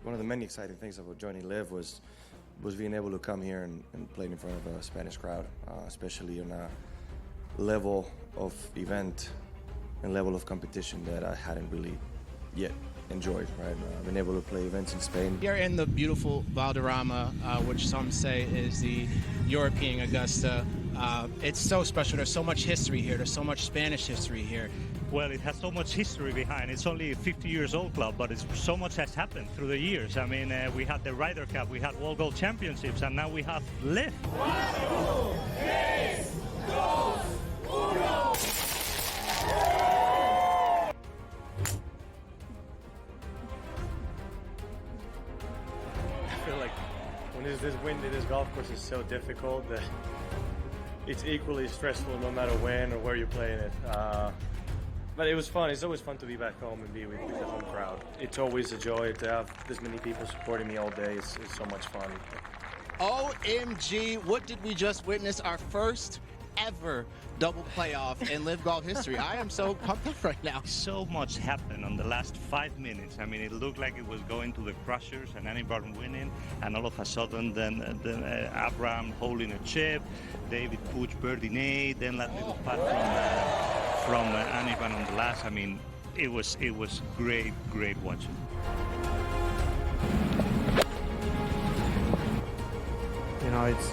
one of the many exciting things about joining Live was being able to come here and play in front of a Spanish crowd, especially on a level of event and level of competition that I hadn't really yet enjoyed, right? I've been able to play events in Spain. You're in the beautiful Valderrama, which some say is the European Augusta. It's so special. There's so much history here. There's so much Spanish history here. Well, it has so much history behind. It's only a 50-year-old club, but so much has happened through the years. I mean, we had the Ryder Cup, we had World Gold Championships, and now we have Live. 4, 3, 2, 1. I feel like when it's this windy, this golf course is so difficult that it's equally stressful no matter when or where you're playing it. But it was fun. It's always fun to be back home and be with the home crowd. It's always a joy to have this many people supporting me all day. It's so much fun. OMG, what did we just witness? Our first ever double playoff in Live Golf history. I am so pumped up right now. So much happened on the last 5 minutes. I mean, it looked like it was going to the crushers and Annie Barton winning, and all of a sudden then Abraham holding a chip, David Puig birdie eight, then that little putt from Annie Barton on the last. I mean, it was great watching. You know, it's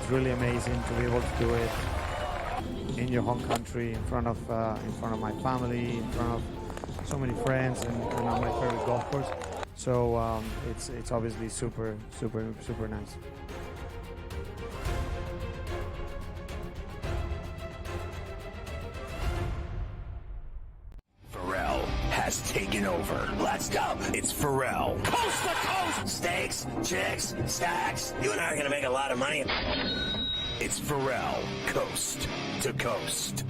really amazing to be able to do it in your home country, in front of my family, in front of so many friends, and on my favorite golf course. So it's obviously super nice. Ferrall has taken over. Let's go. It's Ferrall. Coast to coast. Steaks, chicks, stacks. You and I are going to make a lot of money. It's Ferrall. Coast to coast.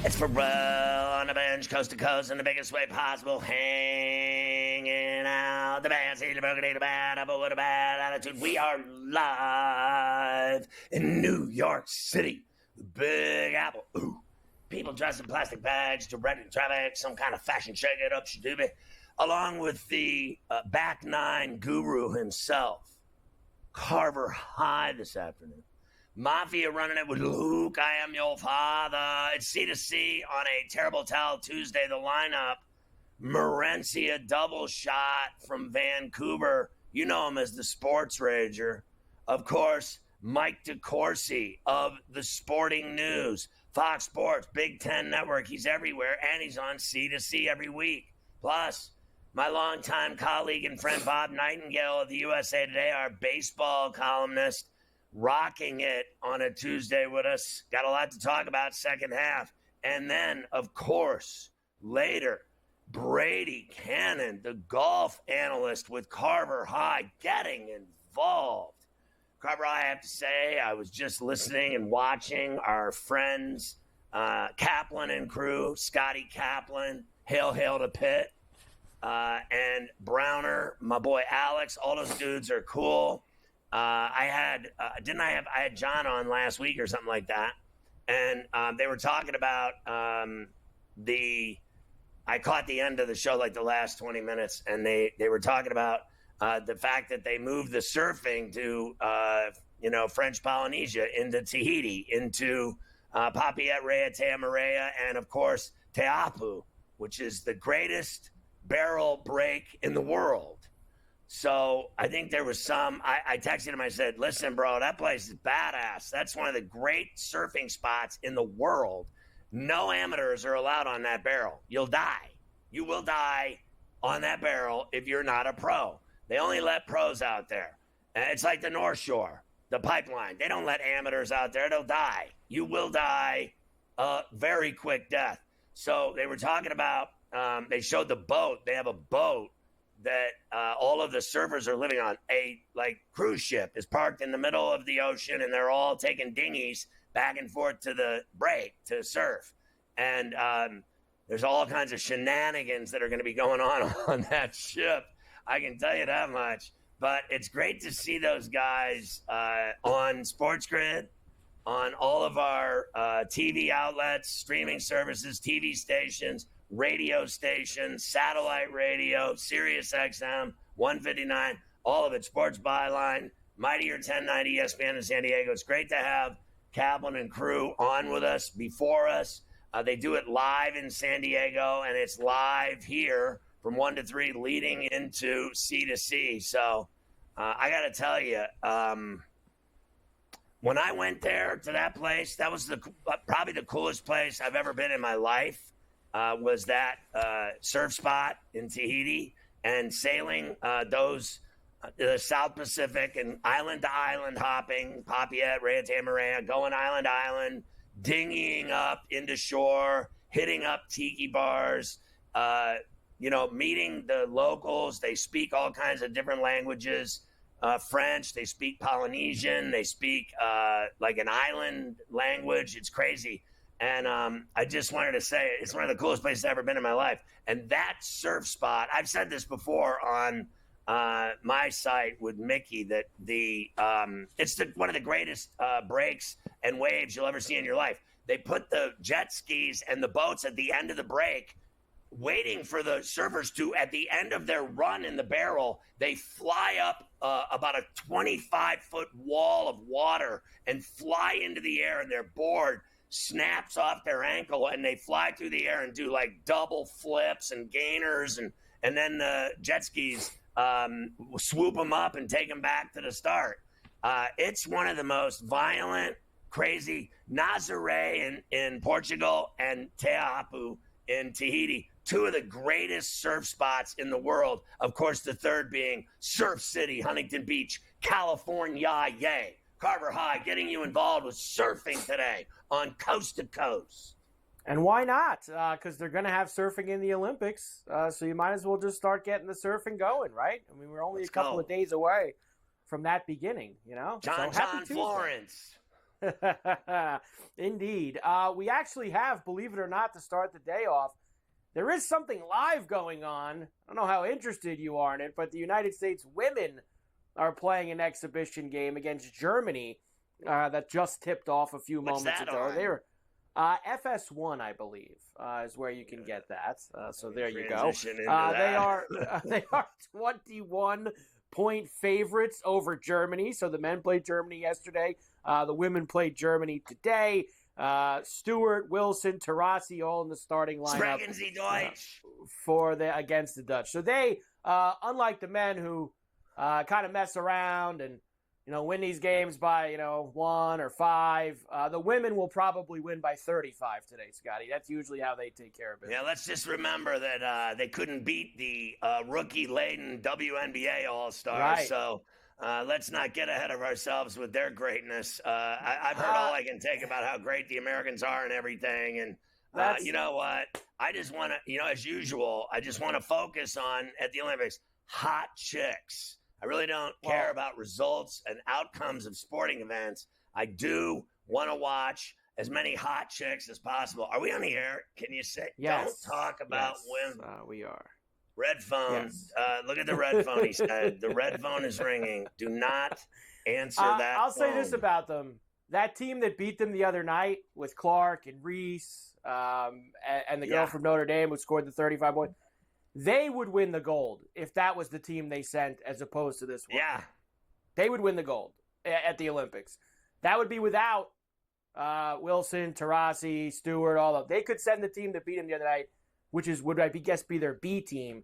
It's Ferrall on the bench, coast to coast, in the biggest way possible, hanging out. The band, see the broken, the bad apple with a bad attitude. We are live in New York City, the Big Apple. Ooh, people dressed in plastic bags, directing traffic, some kind of fashion shake it up, shadoobie, along with the back nine guru himself, Carver High this afternoon. Mafia running it with Luke, I am your father. It's C2C on a Terrible Towel Tuesday. The lineup, Morencia double shot from Vancouver. You know him as the Sports Rager. Of course, Mike DeCourcy of the Sporting News, Fox Sports, Big Ten Network. He's everywhere, and he's on C2C every week. Plus, my longtime colleague and friend Bob Nightingale of the USA Today, our baseball columnist, rocking it on a Tuesday with us. Got a lot to talk about second half. And then, of course, later, Brady Cannon, the golf analyst with Carver High, getting involved. Carver High, I have to say, I was just listening and watching our friends, Kaplan and crew, Scotty Kaplan, hail to Pitt, and Browner, my boy Alex. All those dudes are cool. I had John on last week or something like that, and they were talking about I caught the end of the show, like the last 20 minutes, and they were talking about the fact that they moved the surfing to French Polynesia, into Tahiti, into Papiet, Rea, Teamarea, and of course Teapu, which is the greatest barrel break in the world. So I think there was I texted him, I said, listen, bro, that place is badass. That's one of the great surfing spots in the world. No amateurs are allowed on that barrel. You'll die. You will die on that barrel if you're not a pro. They only let pros out there. And it's like the North Shore, the pipeline. They don't let amateurs out there. They'll die. You will die a very quick death. So they were talking about, they showed the boat. They have a boat that all of the surfers are living on. A cruise ship is parked in the middle of the ocean, and they're all taking dinghies back and forth to the break to surf. And there's all kinds of shenanigans that are going to be going on that ship. I can tell you that much. But it's great to see those guys on SportsGrid on all of our TV outlets, streaming services, TV stations, radio stations, satellite radio, Sirius XM, 159, all of it, Sports Byline, Mightier 1090 ESPN in San Diego. It's great to have Kaplan and crew on with us, before us. They do it live in San Diego, and it's live here from 1 to 3 leading into C to C. So I got to tell you, when I went there to that place, that was probably the coolest place I've ever been in my life, was that surf spot in Tahiti, and sailing the South Pacific and island to island hopping, Papiet, Rea Tamarea, going island to island, dinghying up into shore, hitting up tiki bars, meeting the locals. They speak all kinds of different languages. French, they speak Polynesian, they speak like an island language. It's crazy. And I just wanted to say it's one of the coolest places I've ever been in my life. And that surf spot, I've said this before on my site with Mickey, that it's one of the greatest breaks and waves you'll ever see in your life. They put the jet skis and the boats at the end of the break, waiting for the surfers to, at the end of their run in the barrel, they fly up about a 25-foot wall of water and fly into the air, and their board snaps off their ankle, and they fly through the air and do like double flips and gainers, and then the jet skis swoop them up and take them back to the start. It's one of the most violent, crazy, Nazaré in Portugal and Teahapu in Tahiti, two of the greatest surf spots in the world. Of course, the third being Surf City, Huntington Beach, California. Yay. Carver High, getting you involved with surfing today on Coast to Coast. And why not? Because they're going to have surfing in the Olympics, so you might as well just start getting the surfing going, right? I mean, we're only a couple of days away from that beginning, John Florence. Indeed. We actually have, believe it or not, to start the day off, there is something live going on. I don't know how interested you are in it, but the United States women are playing an exhibition game against Germany that just tipped off a few moments ago. On? They're FS1, I believe, is where you can get that. So there you go. They are 21-point favorites over Germany. So the men played Germany yesterday. The women played Germany today. Stewart, Wilson, Taurasi, all in the starting lineup against the Dutch. So they, unlike the men who kind of mess around and win these games by 1 or 5, the women will probably win by 35 today, Scotty. That's usually how they take care of it. Yeah, let's just remember that they couldn't beat the rookie-laden WNBA All-Stars. Right. So let's not get ahead of ourselves with their greatness. I've heard all I can take about how great the Americans are and everything. And you know what? I just want to, as usual, I just want to focus on, at the Olympics, hot chicks. I really don't care about results and outcomes of sporting events. I do want to watch as many hot chicks as possible. Are we on the air? Can you say? Yes. Don't talk about women. We are. Red phone. Yes. Look at the red phone, he said. The red phone is ringing. Do not answer that I'll phone. say this about them. That team that beat them the other night with Clark and Reese and the girl from Notre Dame who scored the 35 points, they would win the gold if that was the team they sent as opposed to this one. Yeah. They would win the gold at the Olympics. That would be without Wilson, Taurasi, Stewart, all of them. They could send the team that beat them the other night, which would I guess be their B team,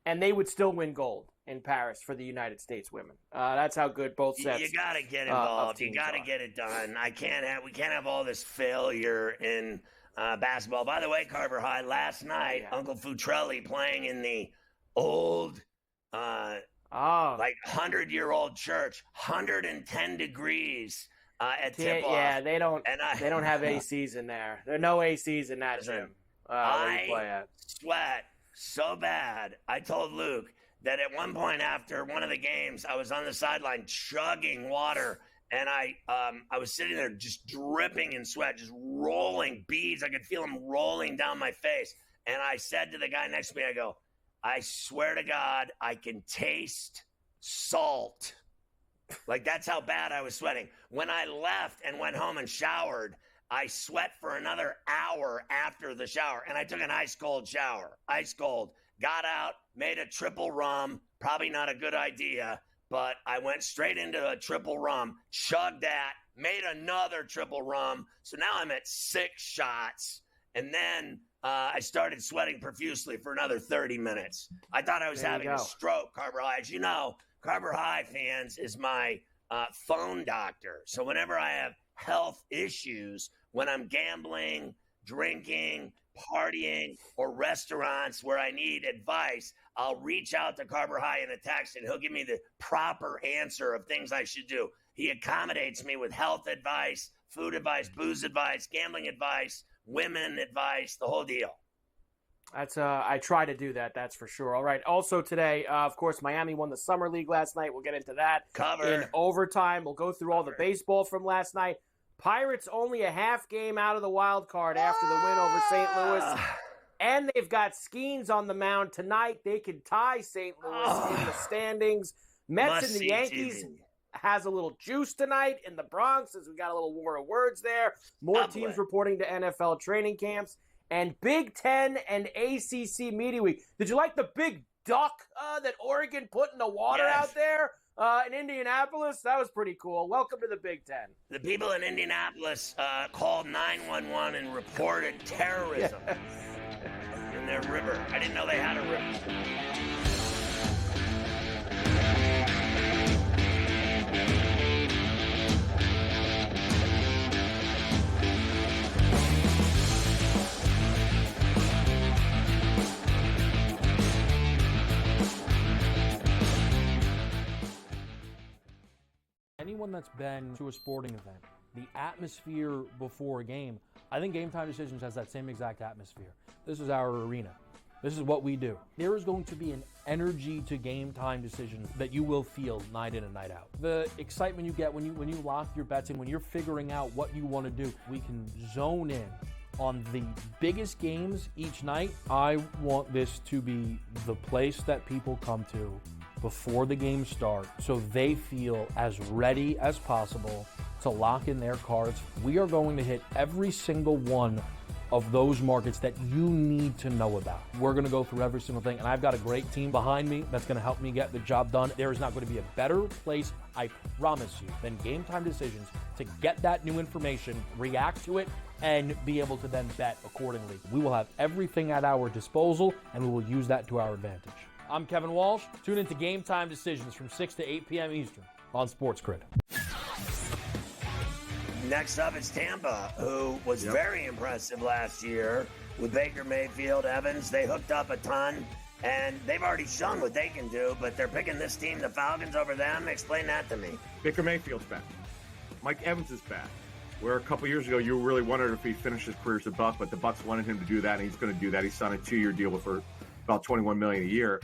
and they would still win gold in Paris for the United States women. That's how good both sets. You got to get involved. You got to get it done. We can't have all this failure in basketball. By the way, Carver High, last night, Uncle Futrelli playing in the old, like 100-year-old church, 110 degrees at tip-off. Yeah, they don't have ACs in there. There are no ACs in that gym. I sweat so bad. I told Luke that at one point after one of the games, I was on the sideline chugging water, and I was sitting there just dripping in sweat, just rolling beads. I could feel them rolling down my face. And I said to the guy next to me, I go, I swear to God, I can taste salt Like, that's how bad I was sweating. When I left and went home and showered, I sweat for another hour after the shower, and I took an ice-cold shower. Ice cold. Got out, made a triple rum. Probably not a good idea, but I went straight into a triple rum, chugged that, made another triple rum. So now I'm at 6 shots, and then I started sweating profusely for another 30 minutes. I thought I was having a stroke. Carver High, as you know, Carver High fans is my phone doctor. So whenever I have health issues, when I'm gambling, drinking, partying, or restaurants where I need advice, I'll reach out to Carver High in a text, and he'll give me the proper answer of things I should do. He accommodates me with health advice, food advice, booze advice, gambling advice, women advice, the whole deal. That's I try to do that, that's for sure. All right. Also today, of course, Miami won the Summer League last night. We'll get into that in overtime. We'll go through all the baseball from last night. Pirates only a half game out of the wild card after the win over St. Louis. And they've got Skeens on the mound tonight. They can tie St. Louis in the standings. Mets and the Yankees has a little juice tonight in the Bronx, as we got a little war of words there. More teams reporting to NFL training camps. And Big Ten and ACC Media Week. Did you like the big duck that Oregon put in the water out there in Indianapolis? That was pretty cool. Welcome to the Big Ten. The people in Indianapolis called 911 and reported terrorism in their river. I didn't know they had a river. Anyone that's been to a sporting event, the atmosphere before a game, I think Game Time Decisions has that same exact atmosphere. This is our arena. This is what we do. There is going to be an energy to Game Time Decisions that you will feel night in and night out. The excitement you get when you lock your bets in, when you're figuring out what you want to do, we can zone in on the biggest games each night. I want this to be the place that people come to before the games start, so they feel as ready as possible to lock in their cards. We are going to hit every single one of those markets that you need to know about. We're going to go through every single thing, and I've got a great team behind me that's going to help me get the job done. There is not going to be a better place, I promise you, than Game Time Decisions to get that new information, react to it, and be able to then bet accordingly. We will have everything at our disposal, and we will use that to our advantage. I'm Kevin Walsh. Tune into Game Time Decisions from 6 to 8 p.m. Eastern on SportsGrid. Next up is Tampa, who was very impressive last year with Baker Mayfield, Evans. They hooked up a ton, and they've already shown what they can do, but they're picking this team, the Falcons, over them. Explain that to me. Baker Mayfield's back. Mike Evans is back. Where a couple years ago, you really wondered if he'd finish his career as a Buck, but the Bucks wanted him to do that, and he's going to do that. He signed a 2-year deal for about $21 million a year.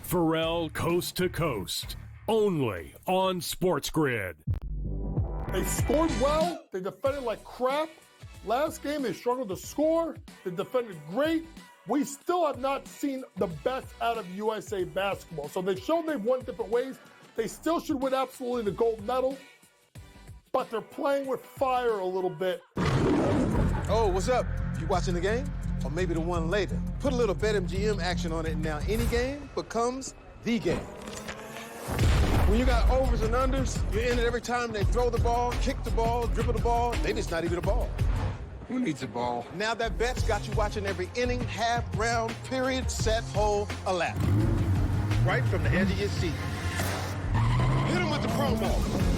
Ferrall Coast to Coast, only on SportsGrid. They scored well. They defended like crap. Last game, they struggled to score. They defended great. We still have not seen the best out of USA basketball. So they've shown they've won different ways. They still should win absolutely the gold medal, but they're playing with fire a little bit. Oh, what's up? You watching the game? Or maybe the one later. Put a little BetMGM action on it, and now any game becomes the game. When you got overs and unders, you're in it every time they throw the ball, kick the ball, dribble the ball. Maybe it's not even a ball. Who needs a ball? Now that bet's got you watching every inning, half, round, period, set, hole, a lap. Right from the edge of your seat. Hit him with the promo.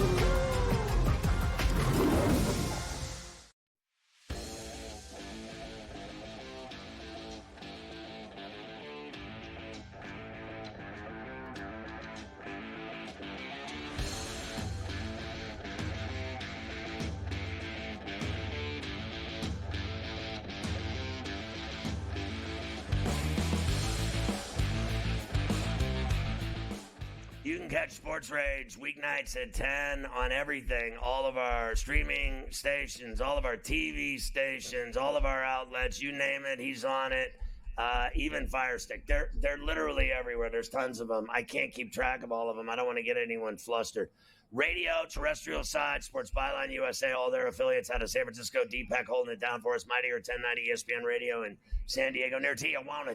You can catch Sports Rage weeknights at 10 on everything. All of our streaming stations, all of our TV stations, all of our outlets, you name it, he's on it. even Fire Stick. They're literally everywhere. There's tons of them. I can't keep track of all of them. I don't want to get anyone flustered. Radio, terrestrial side, Sports Byline USA, all their affiliates out of San Francisco, Deepak holding it down for us, Mighty or 1090 ESPN Radio in San Diego, near Tijuana,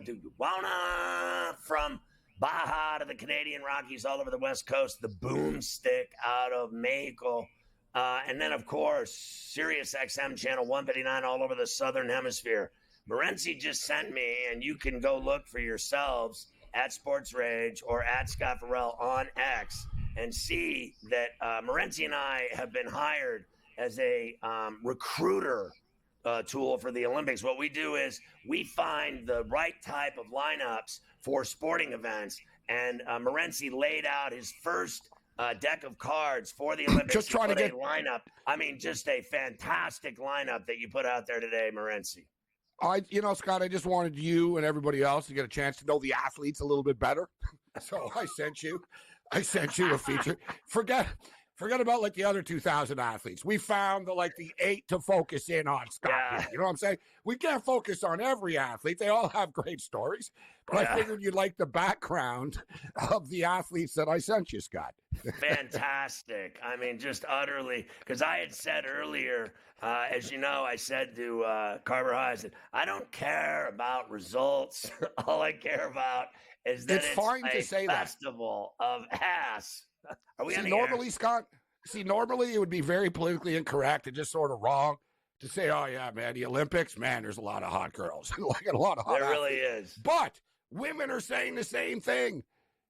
from Baja to the Canadian Rockies, all over the West Coast, the Boomstick out of Mexico, and then, of course, Sirius XM Channel 159 all over the Southern Hemisphere. Morency just sent me, and you can go look for yourselves at Sports Rage or at Scott Ferrall on X, and see that Morency and I have been hired as a recruiter tool for the Olympics. What we do is we find the right type of lineups for sporting events, and Morency laid out his first deck of cards for the Olympics. Just trying to get a lineup. I mean, just a fantastic lineup that you put out there today, Morency. Scott, I just wanted you and everybody else to get a chance to know the athletes a little bit better. So I sent you a feature. Forget about like the other 2,000 athletes. We found the 8 to focus in on, Scott. Yeah. You know what I'm saying? We can't focus on every athlete. They all have great stories. But I figured you'd like the background of the athletes that I sent you, Scott. Fantastic. I mean, just utterly, because I had said earlier, as you know, I said to Carver High, I said, I don't care about results. All I care about is that it's fine to say festival of ass. Are we on the normally, air? Scott, normally it would be very politically incorrect and just sort of wrong to say, oh, yeah, man, the Olympics, man, there's a lot of hot girls. A lot of hot There really athletes. is. But women are saying the same thing.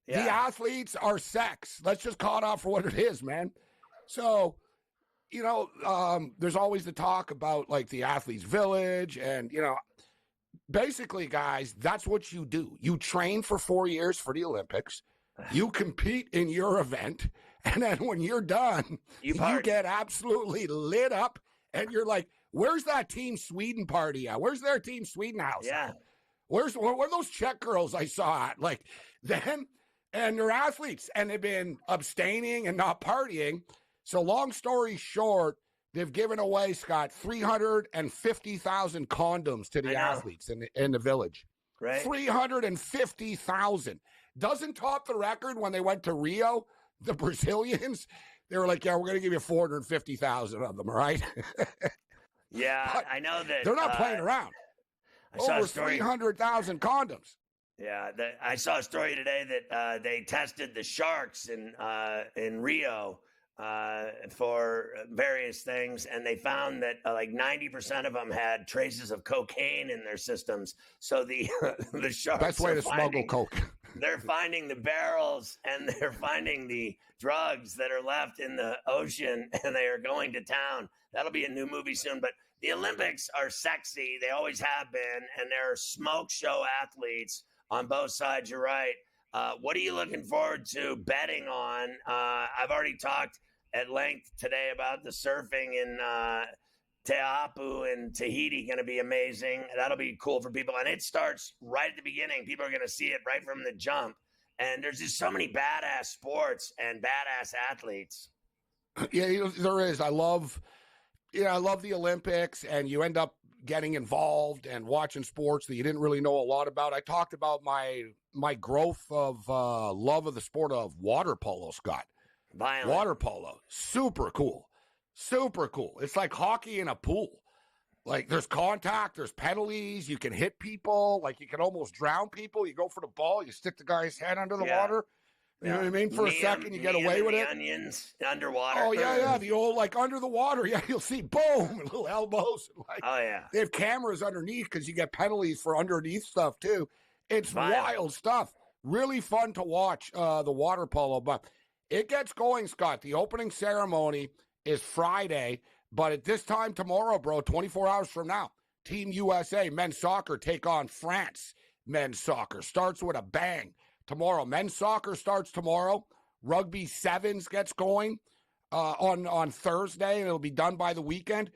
Yeah. The athletes are sex. Let's just call it out for what it is, man. So, there's always the talk about the athletes' village. And, basically, guys, that's what you do. You train for 4 years for the Olympics. You compete in your event. And then when you're done, you get absolutely lit up. And you're like, where's that Team Sweden party at? Where's their Team Sweden house? Yeah. Where are those Czech girls I saw at? And they're athletes, and they've been abstaining and not partying. So long story short, they've given away, Scott, 350,000 condoms to the athletes in the village. Right. 350,000. Doesn't top the record when they went to Rio, the Brazilians. They were like, yeah, we're going to give you 450,000 of them, all right? Yeah, I know that. They're not playing around. Over 300,000 condoms. Yeah, I saw a story today that they tested the sharks in Rio for various things, and they found that 90% of them had traces of cocaine in their systems. So the sharks best way to smuggle coke. They're finding the barrels and they're finding the drugs that are left in the ocean, and they are going to town. That'll be a new movie soon. But the Olympics are sexy. They always have been, and there are smoke show athletes on both sides. You're right. What are you looking forward to betting on? I've already talked at length today about the surfing in Teahuacu and Tahiti. Going to be amazing. That'll be cool for people. And it starts right at the beginning. People are going to see it right from the jump. And there's just so many badass sports and badass athletes. Yeah, there is. I love the Olympics, and you end up getting involved and watching sports that you didn't really know a lot about. I talked about my growth of love of the sport of water polo, Scott. Violent. Water polo, super cool. It's like hockey in a pool. There's contact, there's penalties, you can hit people, you can almost drown people. You go for the ball, you stick the guy's head under the water. You know what I mean? For a second, you get away with it. Onions underwater. Oh, yeah. The old, under the water. Yeah, you'll see, boom, little elbows. Oh, yeah. They have cameras underneath because you get penalties for underneath stuff, too. It's wild stuff. Really fun to watch the water polo. But it gets going, Scott. The opening ceremony is Friday. But at this time tomorrow, bro, 24 hours from now, Team USA men's soccer take on France men's soccer. Starts with a bang. Tomorrow, men's soccer starts tomorrow. Rugby sevens gets going on Thursday, and it'll be done by the weekend.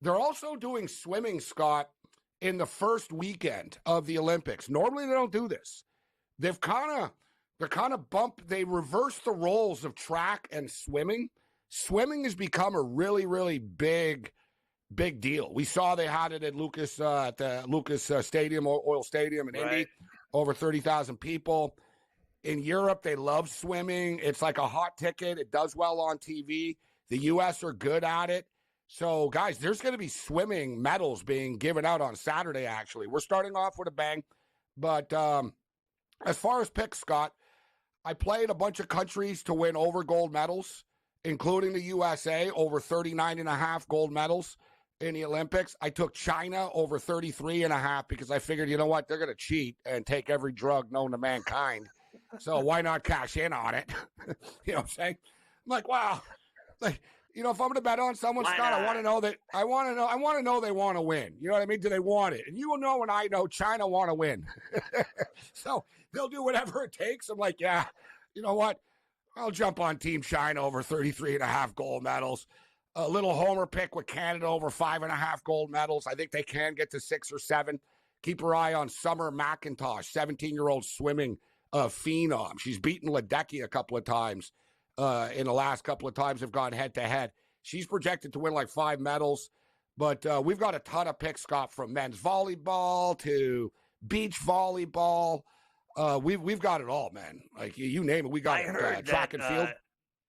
They're also doing swimming, Scott, in the first weekend of the Olympics. Normally, they don't do this. They reverse the roles of track and swimming. Swimming has become a really, really big big deal. We saw they had it at the Lucas Stadium, Oil Stadium in Indy, over 30,000 people. In Europe, they love swimming. It's like a hot ticket. It does well on TV. The U.S. are good at it. So, guys, there's going to be swimming medals being given out on Saturday, actually. We're starting off with a bang. But as far as picks, Scott, I played a bunch of countries to win over gold medals, including the USA, over 39.5 gold medals in the Olympics. I took China over 33.5 because I figured, you know what, they're going to cheat and take every drug known to mankind. So why not cash in on it? You know what I'm saying? I'm like, wow. Like, you know, if I'm going to bet on someone, Scott, I want to know they want to win. You know what I mean? Do they want it? And you will know and I know China want to win. So they'll do whatever it takes. I'm like, yeah, you know what? I'll jump on Team China over 33.5 gold medals. A little homer pick with Canada over 5.5 gold medals. I think they can get to 6 or 7. Keep your eye on Summer McIntosh, 17-year-old swimming phenom. She's beaten Ledecky a couple of times. In the last couple of times have gone head-to-head. She's projected to win like 5 medals. But we've got a ton of picks, Scott, from men's volleyball to beach volleyball. We've got it all, man. Like, you name it, we got it. Track and field.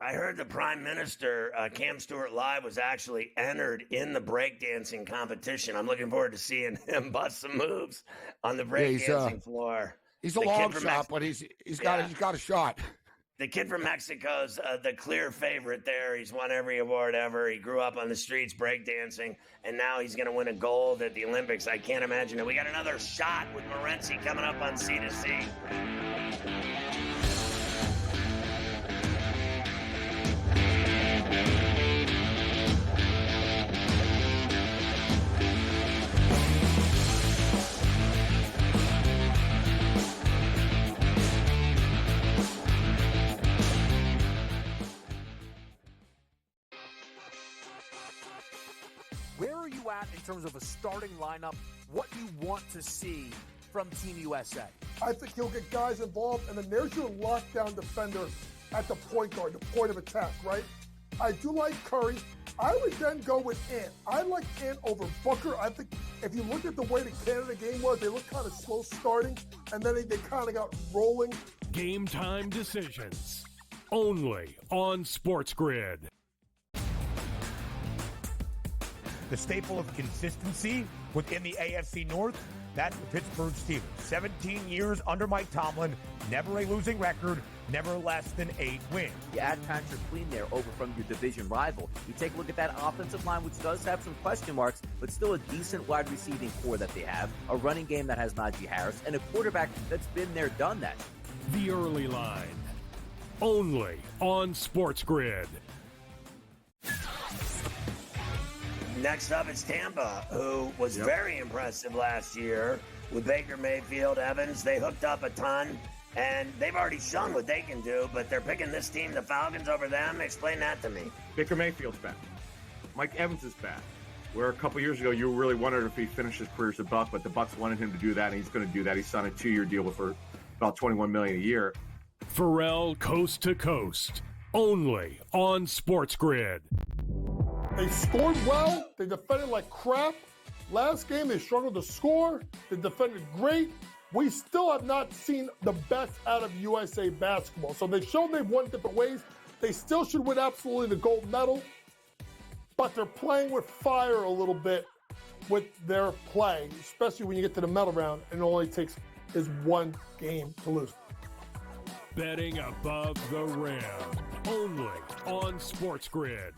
I heard the Prime Minister, Cam Stewart-Live, was actually entered in the breakdancing competition. I'm looking forward to seeing him bust some moves on the breakdancing floor. He's a long shot, but he's got a shot. The kid from Mexico's the clear favorite there. He's won every award ever. He grew up on the streets breakdancing, and now he's going to win a gold at the Olympics. I can't imagine it. We got another shot with Morency coming up on C2C. Where are you at in terms of a starting lineup? What you want to see from Team USA? I think he'll get guys involved, and then there's your lockdown defender at the point guard, the point of attack, right? I do like Curry. I would then go with Ant. I like Ant over Booker. I think if you look at the way the Canada game was, they looked kind of slow starting, and then they kind of got rolling. Game time decisions, only on SportsGrid. The staple of consistency within the AFC North, that's the Pittsburgh Steelers. 17 years under Mike Tomlin, never a losing record, never less than 8 wins. You add Patrick Queen there over from your division rival. You take a look at that offensive line, which does have some question marks, but still a decent wide receiving core that they have, a running game that has Najee Harris, and a quarterback that's been there, done that. The early line, only on SportsGrid. Next up is Tampa, who was very impressive last year with Baker Mayfield, Evans. They hooked up a ton, and they've already shown what they can do, but they're picking this team, the Falcons, over them. Explain that to me. Baker Mayfield's back. Mike Evans is back. Where a couple years ago, you really wondered if he finished his career as a Buck, but the Bucks wanted him to do that, and he's going to do that. He signed a 2-year deal for about $21 million a year. Ferrall coast to coast, only on SportsGrid. They scored well. They defended like crap. Last game, they struggled to score. They defended great. We still have not seen the best out of USA basketball. So they showed they've won different ways. They still should win absolutely the gold medal. But they're playing with fire a little bit with their play, especially when you get to the medal round and it only takes is 1 game to lose. Betting above the rim, only on SportsGrid.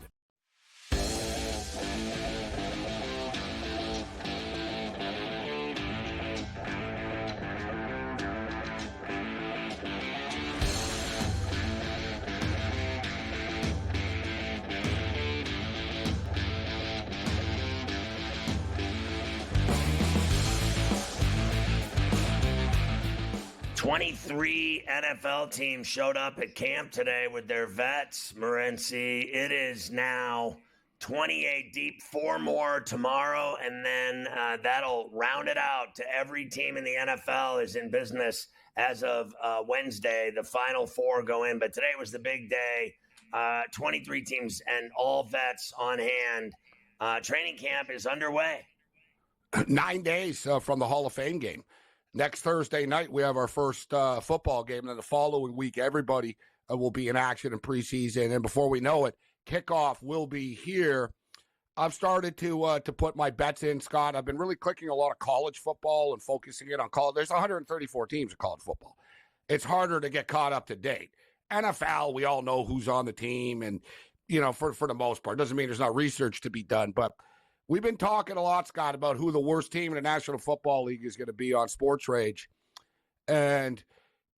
Three NFL teams showed up at camp today with their vets, Morency. It is now 28 deep, 4 more tomorrow, and then that'll round it out to every team in the NFL is in business as of Wednesday. The final 4 go in, but today was the big day. 23 teams and all vets on hand. Training camp is underway. 9 days from the Hall of Fame game. Next Thursday night, we have our first football game. And then the following week, everybody will be in action in preseason. And before we know it, kickoff will be here. I've started to put my bets in, Scott. I've been really clicking a lot of college football and focusing it on college. There's 134 teams in college football. It's harder to get caught up to date. NFL, we all know who's on the team. And, for the most part, doesn't mean there's not research to be done. But we've been talking a lot, Scott, about who the worst team in the National Football League is going to be on Sports Rage. And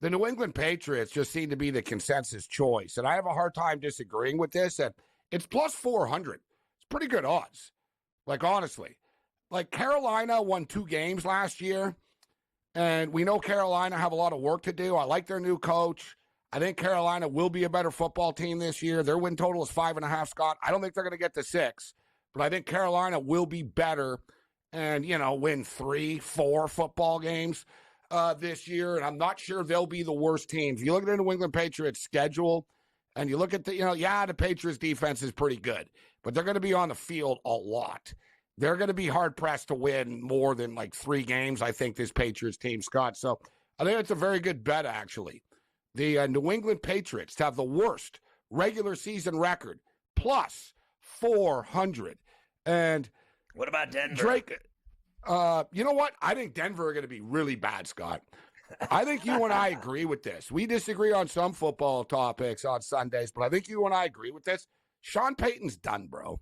the New England Patriots just seem to be the consensus choice. And I have a hard time disagreeing with this. And it's plus 400. It's pretty good odds. Like, honestly. Like, Carolina won 2 games last year. And we know Carolina have a lot of work to do. I like their new coach. I think Carolina will be a better football team this year. Their win total is 5.5, Scott. I don't think they're going to get to 6. But I think Carolina will be better and, win 3-4 football games this year. And I'm not sure they'll be the worst team. If you look at the New England Patriots schedule and you look at the Patriots defense is pretty good, but they're going to be on the field a lot. They're going to be hard-pressed to win more than 3 games, I think, this Patriots team, Scott. So I think it's a very good bet, actually. The New England Patriots have the worst regular season record, plus 400. And what about Denver? Drake, you know what? I think Denver are going to be really bad, Scott. I think you and I agree with this. We disagree on some football topics on Sundays, but I think you and I agree with this. Sean Payton's done, bro.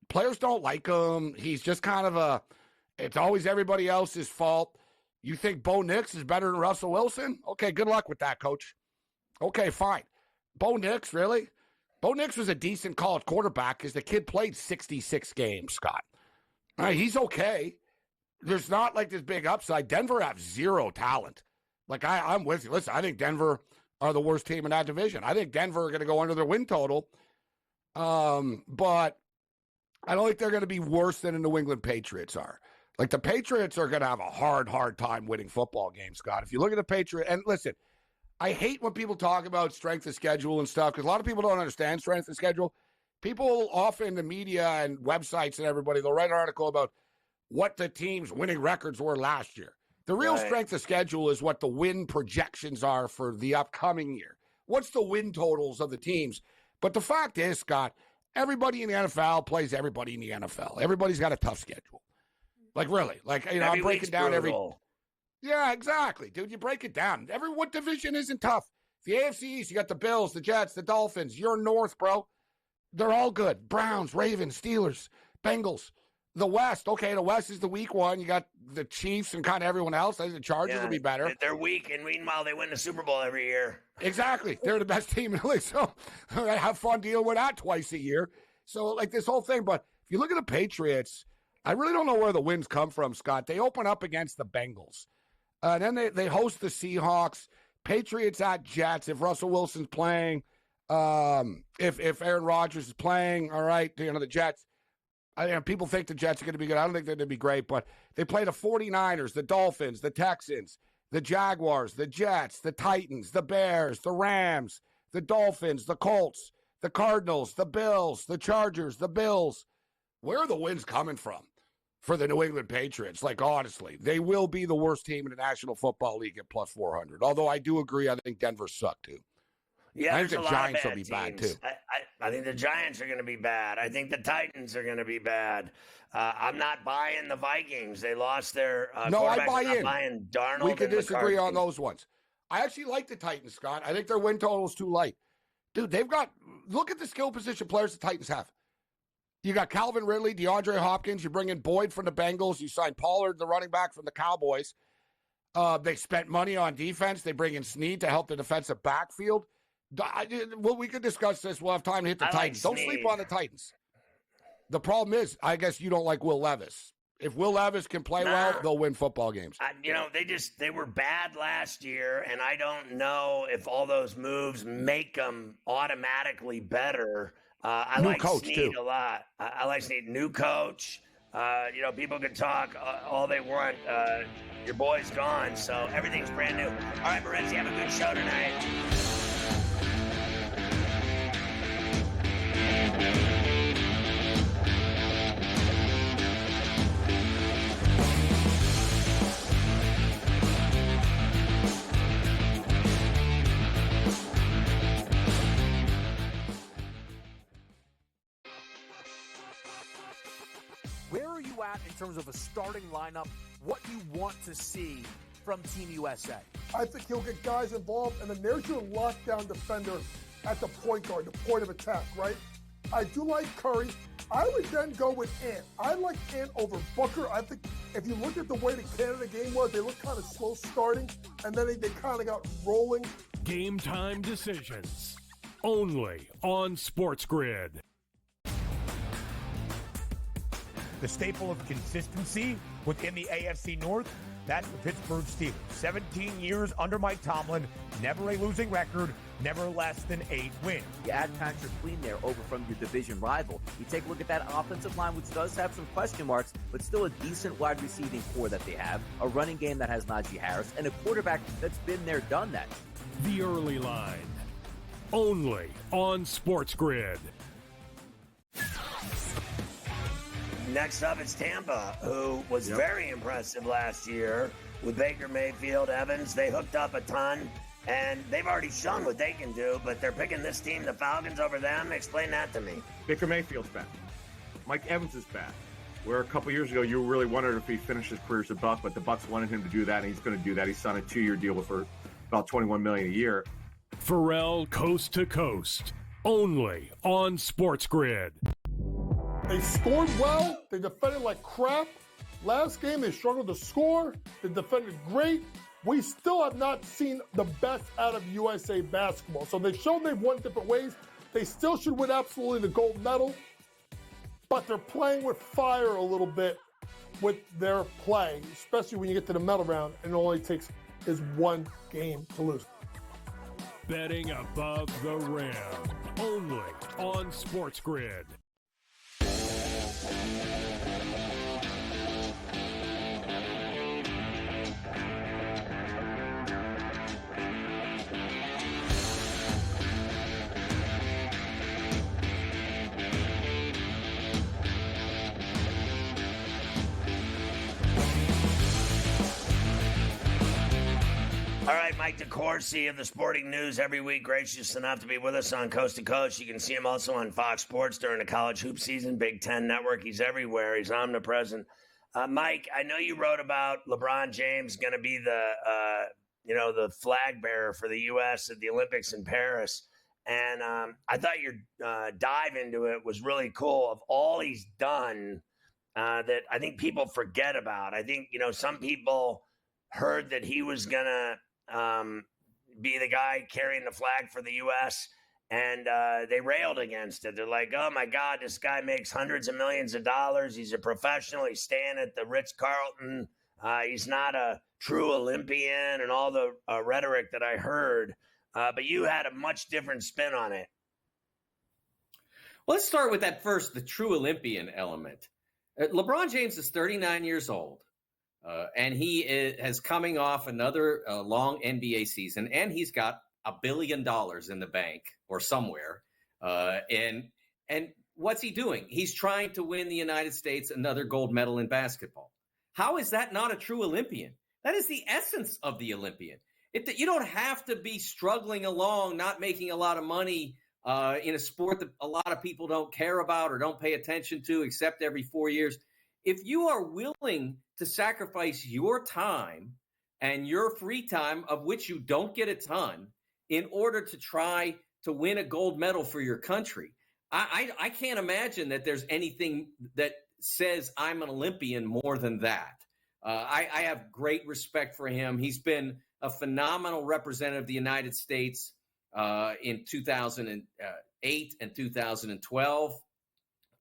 Players don't like him. He's just kind of it's always everybody else's fault. You think Bo Nix is better than Russell Wilson? Okay, good luck with that, coach. Okay, fine. Bo Nix, really? Bo Nix was a decent college quarterback because the kid played 66 games, Scott. All right, he's okay. There's not this big upside. Denver have 0 talent. I'm with you. Listen, I think Denver are the worst team in that division. I think Denver are going to go under their win total. But I don't think they're going to be worse than the New England Patriots are. The Patriots are going to have a hard time winning football games, Scott. If you look at the Patriots, and listen, I hate when people talk about strength of schedule and stuff because a lot of people don't understand strength of schedule. People often in the media and websites and everybody, they'll write an article about what the team's winning records were last year. The real strength of schedule is what the win projections are for the upcoming year. What's the win totals of the teams? But the fact is, Scott, everybody in the NFL plays everybody in the NFL. Everybody's got a tough schedule. Really. I'm breaking down every... Yeah, exactly, dude. You break it down. What division isn't tough? The AFC East, you got the Bills, the Jets, the Dolphins. You're North, bro. They're all good. Browns, Ravens, Steelers, Bengals. The West, okay, the West is the weak one. You got the Chiefs and kind of everyone else. I think the Chargers will be better. They're weak, and meanwhile, they win the Super Bowl every year. Exactly. They're the best team in the league. So have fun dealing with that twice a year. So, this whole thing. But if you look at the Patriots, I really don't know where the wins come from, Scott. They open up against the Bengals. Then they host the Seahawks. Patriots at Jets. If Russell Wilson's playing, if Aaron Rodgers is playing, all right, the Jets. People think the Jets are going to be good. I don't think they're going to be great, but they play the 49ers, the Dolphins, the Texans, the Jaguars, the Jets, the Titans, the Bears, the Rams, the Dolphins, the Colts, the Cardinals, the Bills, the Chargers, the Bills. Where are the wins coming from for the New England Patriots? Honestly, they will be the worst team in the National Football League at plus 400. Although I do agree, I think Denver sucked too. Yeah, I think the Giants will be bad too. I think the Giants are going to be bad. I think the Titans are going to be bad. I'm not buying the Vikings. They lost their no, I buy in. Buying Darnold. We could disagree on those ones. I actually like the Titans, Scott. I think their win total is too light. Dude, look at the skill position players the Titans have. You got Calvin Ridley, DeAndre Hopkins. You bring in Boyd from the Bengals. You sign Pollard, the running back from the Cowboys. They spent money on defense. They bring in Snead to help the defensive backfield. Well, we could discuss this. We'll have time to hit the Titans. Don't sleep on the Titans. The problem is, I guess you don't like Will Levis. If Will Levis can play well, they'll win football games. They were bad last year, and I don't know if all those moves make them automatically better. I like Snead a lot. I like Snead. New coach. People can talk all they want. Your boy's gone, so everything's brand new. All right, Morenzi, have a good show tonight. at in terms of a starting lineup, what you want to see from Team USA? I think he'll get guys involved, and then there's your lockdown defender at the point guard, the point of attack, right? I do like Curry. I would then go with Ant. I like Ant over Booker. I think if you look at the way the Canada game was, they looked kind of slow starting, and then they kind of got rolling. Game time decisions. Only on SportsGrid. The staple of consistency within the AFC North, that's the Pittsburgh Steelers. 17 years under Mike Tomlin, never a losing record, never less than 8 wins. You add Patrick Queen there over from your division rival. You take a look at that offensive line, which does have some question marks, but still a decent wide receiving core that they have, a running game that has Najee Harris, and a quarterback that's been there, done that. The early line. Only on SportsGrid. Next up, it's Tampa, who was very impressive last year with Baker Mayfield, Evans. They hooked up a ton, and they've already shown what they can do, but they're picking this team, the Falcons, over them. Explain that to me. Baker Mayfield's back. Mike Evans is back. Where a couple years ago, you really wondered if he finished his career as a Buck, but the Bucks wanted him to do that, and he's going to do that. He signed a 2-year deal for about $21 million a year. Ferrall coast to coast. Only on SportsGrid. They scored well. They defended like crap. Last game, they struggled to score. They defended great. We still have not seen the best out of USA basketball. So they've shown they've won different ways. They still should win absolutely the gold medal. But they're playing with fire a little bit with their play, especially when you get to the medal round, and it only takes is one game to lose. Betting above the rim. Only on SportsGrid. All right, Mike DeCourcy of the Sporting News every week, gracious enough to be with us on Coast to Coast. You can see him also on Fox Sports during the college hoop season, Big Ten Network. He's everywhere. He's omnipresent. Mike, I know you wrote about LeBron James going to be the flag bearer for the U.S. at the Olympics in Paris. And I thought your dive into it was really cool. Of all he's done that I think people forget about. I think, some people heard that he was going to be the guy carrying the flag for the U.S., and they railed against it. They're like, oh, my God, this guy makes hundreds of millions of dollars. He's a professional. He's staying at the Ritz-Carlton. He's not a true Olympian, and all the rhetoric that I heard. But you had a much different spin on it. Well, let's start with that first, the true Olympian element. LeBron James is 39 years old. And he is coming off another long NBA season, and he's got $1 billion in the bank or somewhere. And what's he doing? He's trying to win the United States another gold medal in basketball. How is that not a true Olympian? That is the essence of the Olympian. You don't have to be struggling along, not making a lot of money in a sport that a lot of people don't care about or don't pay attention to except every 4 years. If you are willing to sacrifice your time and your free time, of which you don't get a ton, in order to try to win a gold medal for your country, I can't imagine that there's anything that says I'm an Olympian more than that. I have great respect for him. He's been a phenomenal representative of the United States in 2008 and 2012.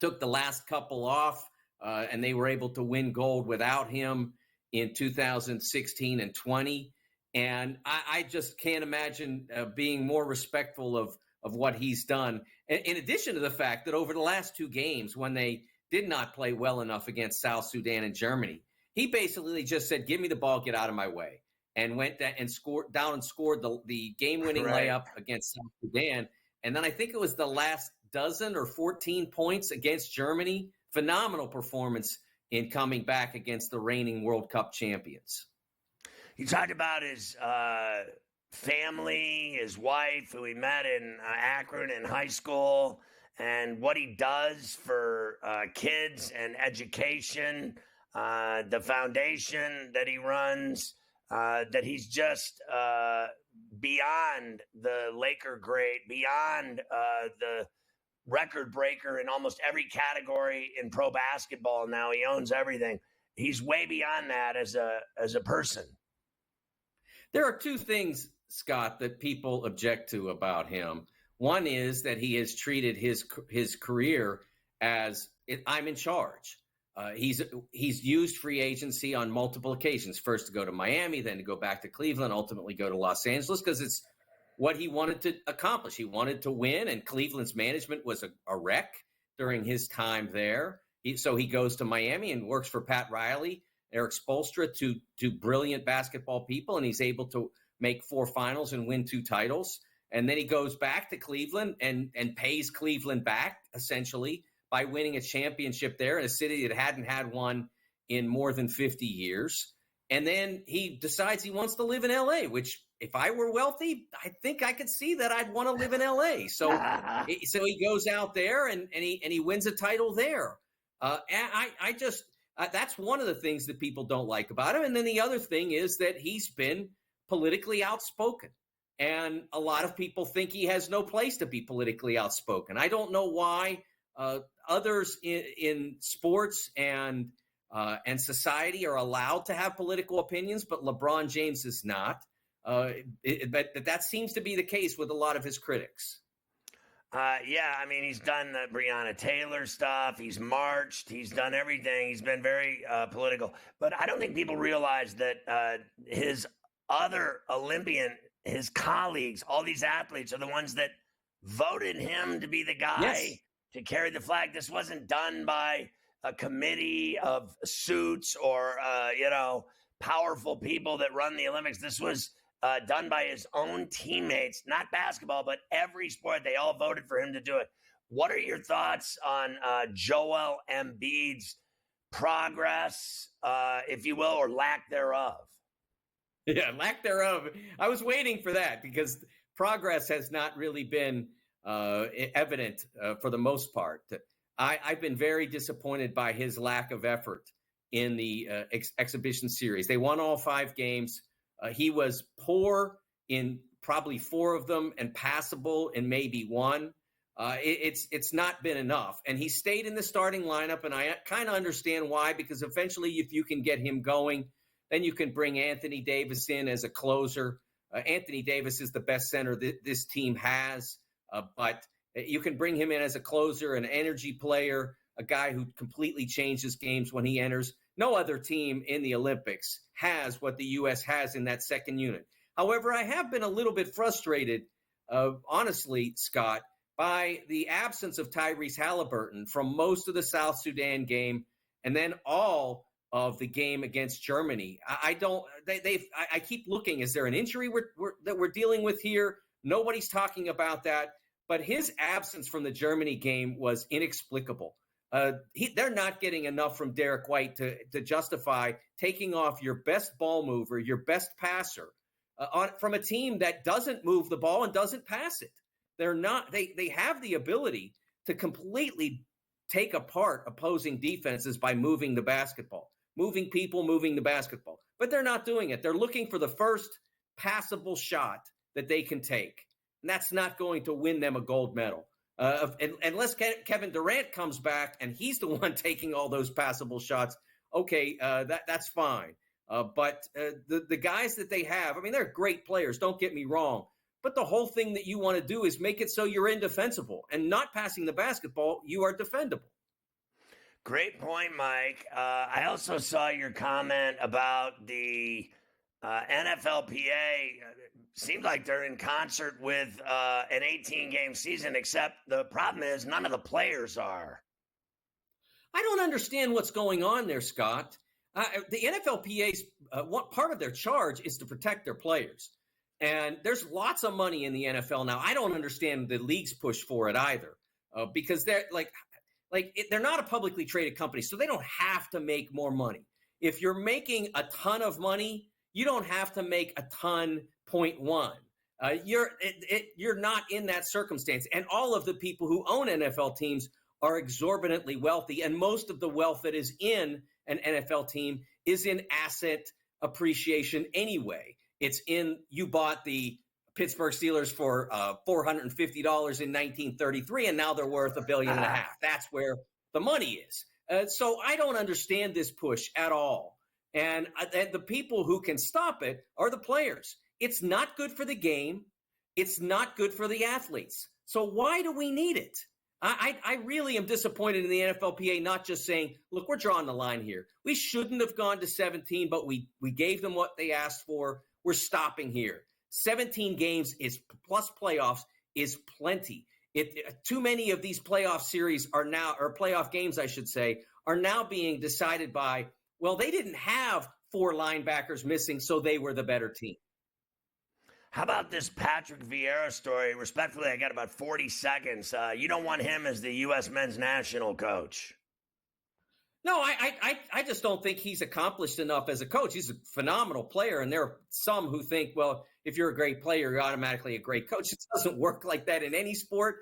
Took the last couple off. And they were able to win gold without him in 2016 and 20. And I just can't imagine being more respectful of what he's done. In addition to the fact that over the last 2 games, when they did not play well enough against South Sudan and Germany, he basically just said, give me the ball, get out of my way, and went and scored the game-winning layup against South Sudan. And then I think it was the last dozen or 14 points against Germany. Phenomenal performance in coming back against the reigning World Cup champions. He talked about his family, his wife, who he met in Akron in high school, and what he does for kids and education, the foundation that he runs, that he's just beyond the Laker great, beyond the record breaker in almost every category in pro basketball. Now he owns everything. He's way beyond that as a person. There are two things, Scott, that people object to about him. One is that he has treated his career as I'm in charge. He's used free agency on multiple occasions. First to go to Miami, then to go back to Cleveland, ultimately go to Los Angeles because it's what he wanted to accomplish. He wanted to win, and Cleveland's management was a wreck during his time there. So he goes to Miami and works for Pat Riley, Eric Spoelstra, two brilliant basketball people, and he's able to make 4 finals and win 2 titles. And then he goes back to Cleveland and pays Cleveland back, essentially, by winning a championship there in a city that hadn't had one in more than 50 years. And then he decides he wants to live in L.A., which if I were wealthy, I think I could see that I'd want to live in L.A. So he goes out there and he wins a title there. That's one of the things that people don't like about him. And then the other thing is that he's been politically outspoken. And a lot of people think he has no place to be politically outspoken. I don't know why others in sports and society are allowed to have political opinions, but LeBron James is not. But that seems to be the case with a lot of his critics. Yeah, I mean, he's done the Breonna Taylor stuff. He's marched. He's done everything. He's been very political. But I don't think people realize that his other Olympian, his colleagues, all these athletes are the ones that voted him to be the guy to carry the flag. This wasn't done by a committee of suits or, powerful people that run the Olympics. This was done by his own teammates, not basketball, but every sport. They all voted for him to do it. What are your thoughts on Joel Embiid's progress, if you will, or lack thereof? Yeah, lack thereof. I was waiting for that because progress has not really been evident for the most part. I've been very disappointed by his lack of effort in the exhibition series. They won all 5 games. He was poor in probably 4 of them and passable in maybe 1. It's not been enough. And he stayed in the starting lineup, and I kind of understand why, because eventually if you can get him going, then you can bring Anthony Davis in as a closer. Anthony Davis is the best center this team has, but you can bring him in as a closer, an energy player, a guy who completely changes games when he enters. No other team in the Olympics has what the U.S. has in that second unit. However, I have been a little bit frustrated, honestly, Scott, by the absence of Tyrese Halliburton from most of the South Sudan game and then all of the game against Germany. I keep looking. Is there an injury that we're dealing with here? Nobody's talking about that. But his absence from the Germany game was inexplicable. They're not getting enough from Derek White to justify taking off your best ball mover, your best passer, from a team that doesn't move the ball and doesn't pass it. They're not. They have the ability to completely take apart opposing defenses by moving the basketball, moving people, moving the basketball. But they're not doing it. They're looking for the first passable shot that they can take. And that's not going to win them a gold medal. Unless Kevin Durant comes back and he's the one taking all those passable shots, okay, that's fine. But the guys that they have, I mean, they're great players, don't get me wrong. But the whole thing that you want to do is make it so you're indefensible. And not passing the basketball, you are defendable. Great point, Mike. I also saw your comment about the NFLPA. Seems like they're in concert with an 18-game season, except the problem is none of the players are. I don't understand what's going on there, Scott. The NFLPA's part of their charge is to protect their players. And there's lots of money in the NFL now. I don't understand the league's push for it either, because they're they're not a publicly traded company, so they don't have to make more money. If you're making a ton of money, you don't have to make a ton 0.1. You're not in that circumstance. And all of the people who own NFL teams are exorbitantly wealthy. And most of the wealth that is in an NFL team is in asset appreciation anyway. It's in, you bought the Pittsburgh Steelers for $450 in 1933, and now they're worth $1.5 billion. That's where the money is. So I don't understand this push at all. And the people who can stop it are the players. It's not good for the game. It's not good for the athletes. So why do we need it? I really am disappointed in the NFLPA not just saying, look, we're drawing the line here. We shouldn't have gone to 17, but we gave them what they asked for. We're stopping here. 17 games is plus playoffs is plenty. Too many of these playoff series are now, or playoff games, I should say, are now being decided by, well, they didn't have 4 linebackers missing, so they were the better team. How about this Patrick Vieira story? Respectfully, I got about 40 seconds. You don't want him as the U.S. men's national coach. No, I just don't think he's accomplished enough as a coach. He's a phenomenal player, and there are some who think, well, if you're a great player, you're automatically a great coach. It doesn't work like that in any sport.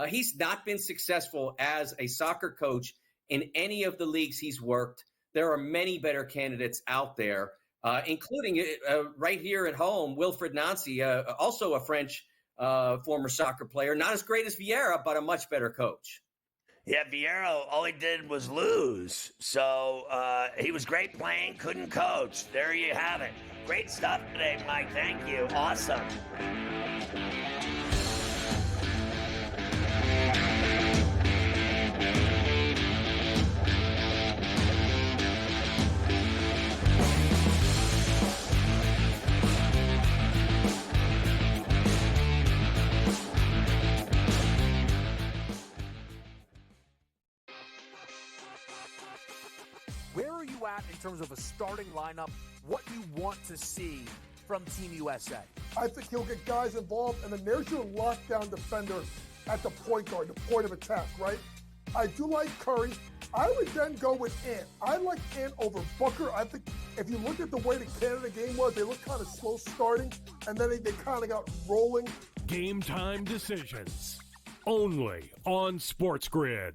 He's not been successful as a soccer coach in any of the leagues he's worked. There are many better candidates out there, including right here at home, Wilfried Nancy, also a French former soccer player. Not as great as Vieira, but a much better coach. Yeah, Vieira, all he did was lose. So he was great playing, couldn't coach. There you have it. Great stuff today, Mike. Thank you. Awesome. Where are you at in terms of a starting lineup? What you want to see from Team USA? I think he'll get guys involved, and then there's your lockdown defender at the point guard, the point of attack, right? I do like Curry. I would then go with Ant. I like Ant over Booker. I think if you look at the way the Canada game was, they looked kind of slow starting, and then they kind of got rolling. Game time decisions. Only on SportsGrid.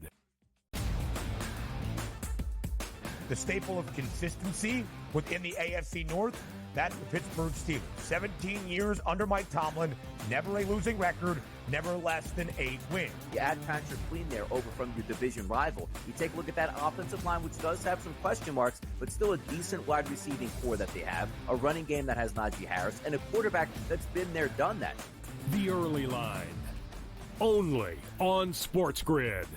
The staple of consistency within the AFC North, that's the Pittsburgh Steelers. 17 years under Mike Tomlin, never a losing record, never less than 8 wins. You add Patrick Queen there over from your division rival. You take a look at that offensive line, which does have some question marks, but still a decent wide receiving core that they have, a running game that has Najee Harris, and a quarterback that's been there, done that. The early line. Only on SportsGrid.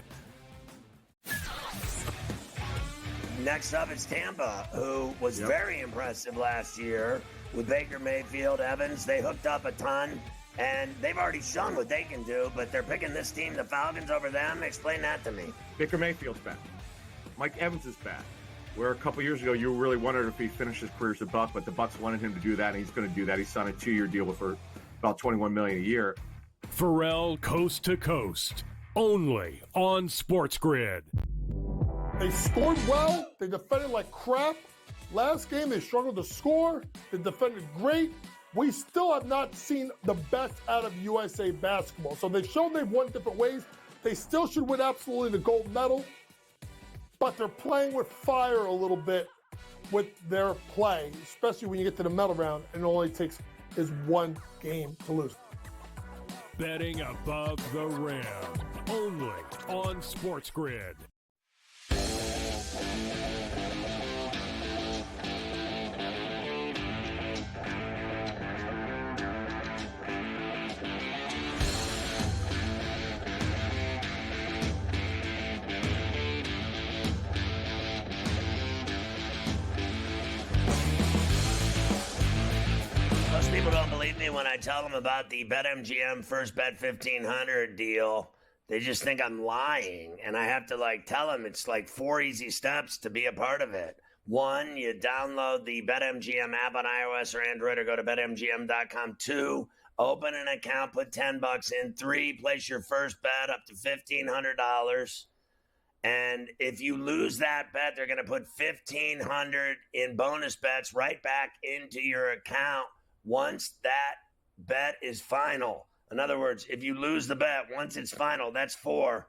Next up is Tampa, who was very impressive last year with Baker Mayfield, Evans. They hooked up a ton, and they've already shown what they can do, but they're picking this team, the Falcons, over them. Explain that to me. Baker Mayfield's back. Mike Evans is back. Where a couple years ago, you really wondered if he finished his career as a Buck, but the Bucks wanted him to do that, and he's going to do that. He signed a 2-year deal for about $21 million a year. Ferrall coast to coast. Only on SportsGrid. They scored well. They defended like crap. Last game, they struggled to score. They defended great. We still have not seen the best out of USA basketball. So they've shown they've won different ways. They still should win absolutely the gold medal. But they're playing with fire a little bit with their play, especially when you get to the medal round and it only takes is one game to lose. Betting above the rim. Only on SportsGrid. Most people don't believe me when I tell them about the BetMGM First Bet 1500 deal. They just think I'm lying, and I have to tell them it's 4 easy steps to be a part of it. 1, you download the BetMGM app on iOS or Android or go to BetMGM.com. 2, open an account, put $10 in. 3, place your first bet up to $1,500. And if you lose that bet, they're going to put $1,500 in bonus bets right back into your account once that bet is final. In other words, if you lose the bet, once it's final, that's 4.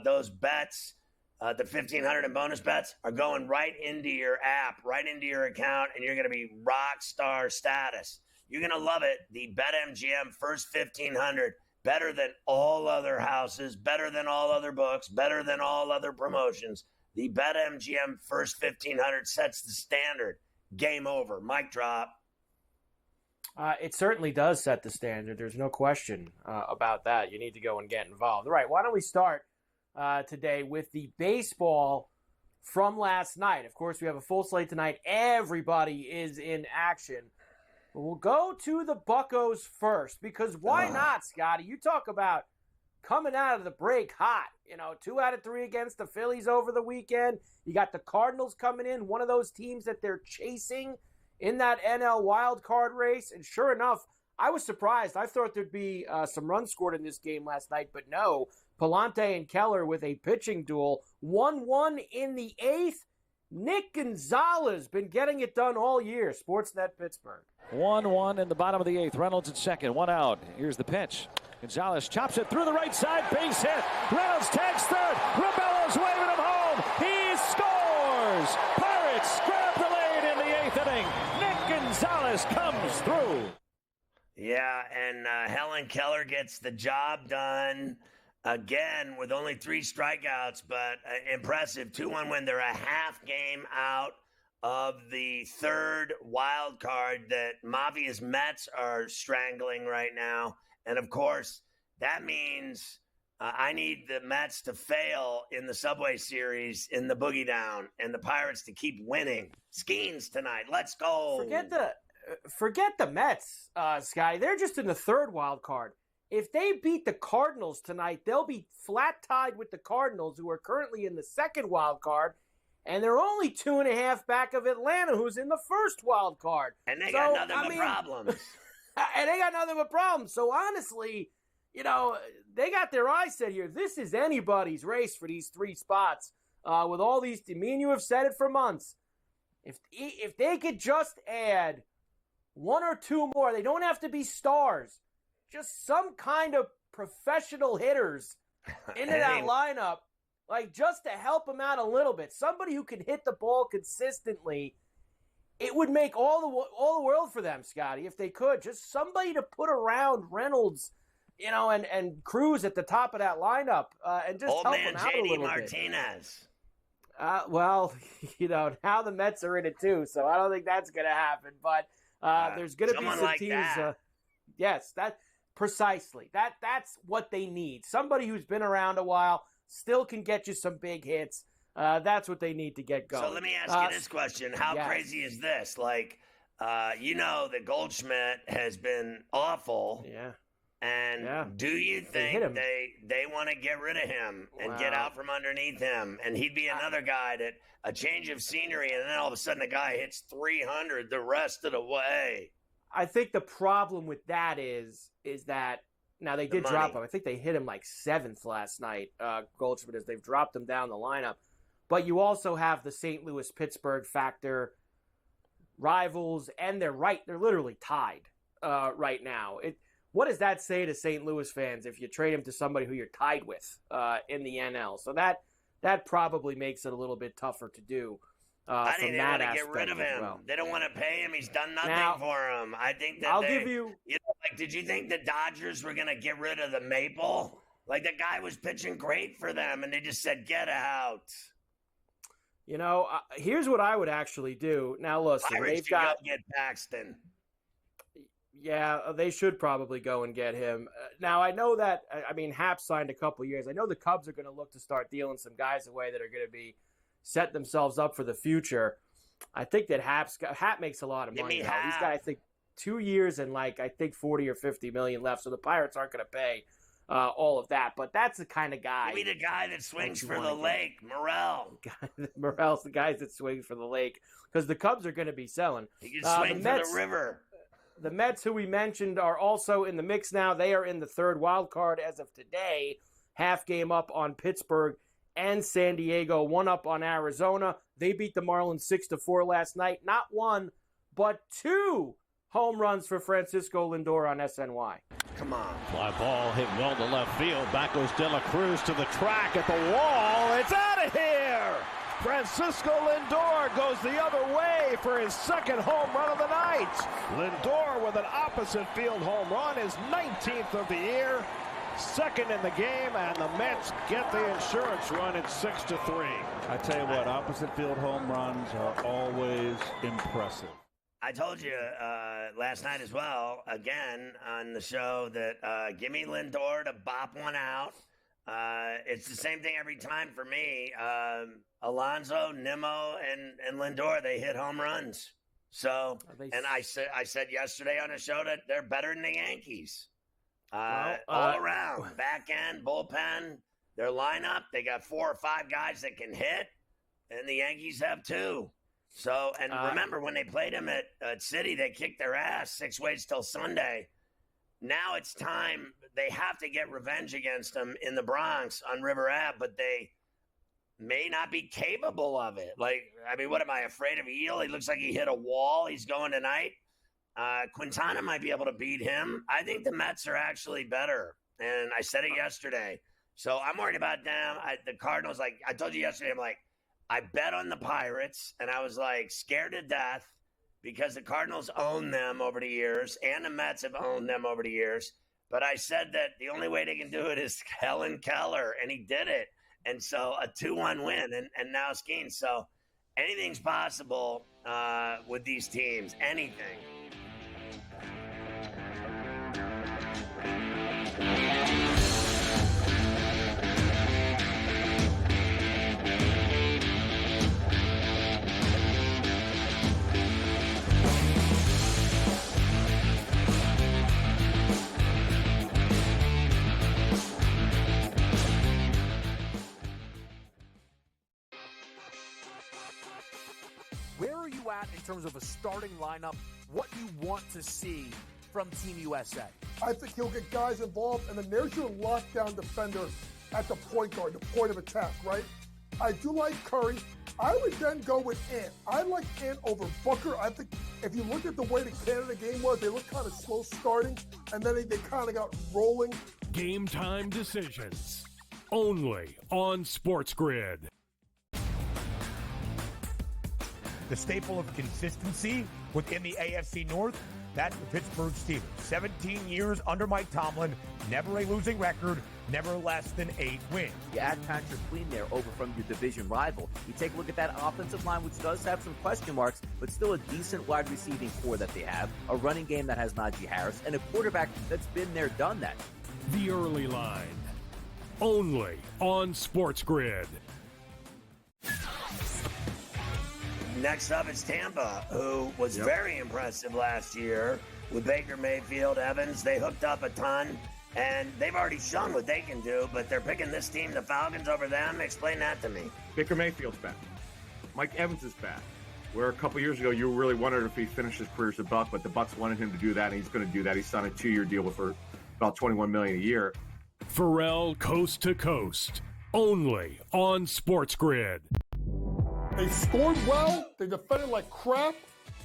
Those bets, the 1,500 in bonus bets, are going right into your app, right into your account, and you're going to be rock star status. You're going to love it. The BetMGM first 1,500, better than all other houses, better than all other books, better than all other promotions. The BetMGM first 1,500 sets the standard. Game over. Mic drop. It certainly does set the standard. There's no question about that. You need to go and get involved. All right, why don't we start today with the baseball from last night. Of course, we have a full slate tonight. Everybody is in action. We'll go to the Buccos first because why not, Scotty? You talk about coming out of the break hot. 2 out of 3 against the Phillies over the weekend. You got the Cardinals coming in, one of those teams that they're chasing in that NL wild card race. And sure enough, I was surprised. I thought there'd be some runs scored in this game last night, but no. Palante and Keller with a pitching duel. 1-1 in the 8th. Nick Gonzalez been getting it done all year. Sportsnet Pittsburgh. 1-1 in the bottom of the 8th. Reynolds at second, 1 out. Here's the pitch. Gonzalez chops it through the right side. Base hit. Reynolds tags third. Rebello's waving him home. He scores. Pirates grab the lead in the 8th inning. Nick Gonzalez comes through. Yeah, and Helen Keller gets the job done again with only 3 strikeouts, but impressive 2-1 win. They're a half game out of the 3rd wild card that Mafia's Mets are strangling right now. And, of course, that means I need the Mets to fail in the Subway Series in the Boogie Down and the Pirates to keep winning. Skeens tonight. Let's go. Forget the Mets, Scotty. They're just in the 3rd wild card. If they beat the Cardinals tonight, they'll be flat tied with the Cardinals, who are currently in the 2nd wild card. And they're only 2.5 back of Atlanta, who's in the 1st wild card. And they got nothing but problems. And they got nothing but problems. So honestly, they got their eyes set here. This is anybody's race for these 3 spots. With all these, me and you have said it for months. If they could just add 1 or 2 more, they don't have to be stars. Just some kind of professional hitters into that lineup, like just to help them out a little bit. Somebody who can hit the ball consistently. It would make all the world for them, Scotty, if they could. Just somebody to put around Reynolds, and Cruz at the top of that lineup, and just help them out a little Martinez. bit. Well, now the Mets are in it too, so I don't think that's going to happen. But there's going to be some like teams. That. Yes, precisely. That's what they need. Somebody who's been around a while, still can get you some big hits. That's what they need to get going. So let me ask you this question. How crazy is this? That Goldschmidt has been awful. Yeah. And do you think they want to get rid of him and get out from underneath him? And he'd be another guy that a change of scenery, and then all of a sudden the guy hits 300 the rest of the way. I think the problem with that is that now they did drop him. I think they hit him like 7th last night, Goldschmidt, as they've dropped him down the lineup. But you also have the St. Louis-Pittsburgh factor, rivals, and they're literally tied right now. What does that say to St. Louis fans if you trade him to somebody who you're tied with in the NL? So that probably makes it a little bit tougher to do. I think they want to get rid of him. Well. They don't want to pay him. He's done nothing for him. I think that give you. Did you think the Dodgers were going to get rid of the Maple? Like, the guy was pitching great for them, and they just said, get out. Here's what I would actually do. Now, listen, Pirates, they've got to get Paxton. Yeah, they should probably go and get him. Now, I know that, Hap signed a couple years. I know the Cubs are going to look to start dealing some guys away that are going to be set themselves up for the future. I think that Hap makes a lot of money. He's got, I think, 2 years and 40 or 50 million left. So the Pirates aren't going to pay all of that. But that's the kind of guy. Give me the guy that swings for the lake, Morel. Morel's the guys that swing for the lake because the Cubs are going to be selling. He can swing for the river. The Mets, who we mentioned, are also in the mix now. They are in the 3rd wild card as of today. Half game up on Pittsburgh and San Diego, 1 up on Arizona. They beat the Marlins 6-4 last night. Not 1, but 2 home runs for Francisco Lindor on SNY. Come on. Fly ball hit well to left field. Back goes De La Cruz to the track at the wall. It's out of here. Francisco Lindor goes the other way for his second home run of the night. Lindor with an opposite field home run, his 19th of the year, second in the game, and the Mets get the insurance run at 6-3. I tell you what, opposite field home runs are always impressive. I told you last night as well, again on the show, that give me Lindor to bop one out. It's the same thing every time for me. Alonso, Nimmo, and Lindor, they hit home runs. So, and I said yesterday on the show that they're better than the Yankees. All around, back end, bullpen, their lineup, they got 4 or 5 guys that can hit, and the Yankees have 2. So, and remember when they played them at City, they kicked their ass 6 ways till Sunday. Now it's time. They have to get revenge against them in the Bronx on River Ave, but they may not be capable of it. Like, I mean, what am I, afraid of Eel? He looks like he hit a wall. He's going tonight. Quintana might be able to beat him. I think the Mets are actually better, and I said it yesterday. So I'm worried about them. The Cardinals, like I told you yesterday, I'm like, I bet on the Pirates, and I was like scared to death because the Cardinals own them over the years, and the Mets have owned them over the years. But I said that the only way they can do it is Helen Keller, and he did it. And so a 2-1 win, and now Skeen. So anything's possible with these teams, anything. Where are you at in terms of a starting lineup, what you want to see from Team USA? I think he'll get guys involved, and then there's your lockdown defender at the point guard, the point of attack, right? I do like Curry. I would then go with Ant. I like Ant over Booker. I think if you look at the way the Canada game was, they looked kind of slow starting, and then they kind of got rolling. Game time decisions, only on SportsGrid. The staple of consistency within the AFC North, that's the Pittsburgh Steelers. 17 years under Mike Tomlin, never a losing record, never less than 8 wins. You add Patrick Queen there over from your division rival. You take a look at that offensive line, which does have some question marks, but still a decent wide receiving core that they have, a running game that has Najee Harris, and a quarterback that's been there, done that. The early line, only on SportsGrid. Next up is Tampa, who was very impressive last year with Baker Mayfield, Evans. They hooked up a ton, and they've already shown what they can do, but they're picking this team, the Falcons, over them. Explain that to me. Baker Mayfield's back. Mike Evans is back. Where a couple years ago you really wondered if he finished his career as a Buck, but the Bucks wanted him to do that, and he's going to do that. He signed a 2-year deal for about $21 million a year. Ferrall coast to coast, only on SportsGrid. They scored well. They defended like crap.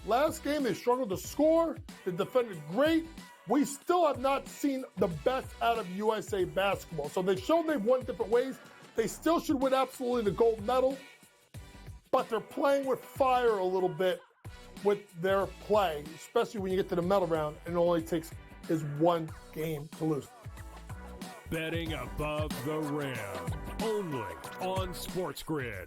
Last game, they struggled to score. They defended great. We still have not seen the best out of USA basketball. So they've shown they've won different ways. They still should win absolutely the gold medal. But they're playing with fire a little bit with their play, especially when you get to the medal round, and it only takes is one game to lose. Betting above the rim, only on SportsGrid.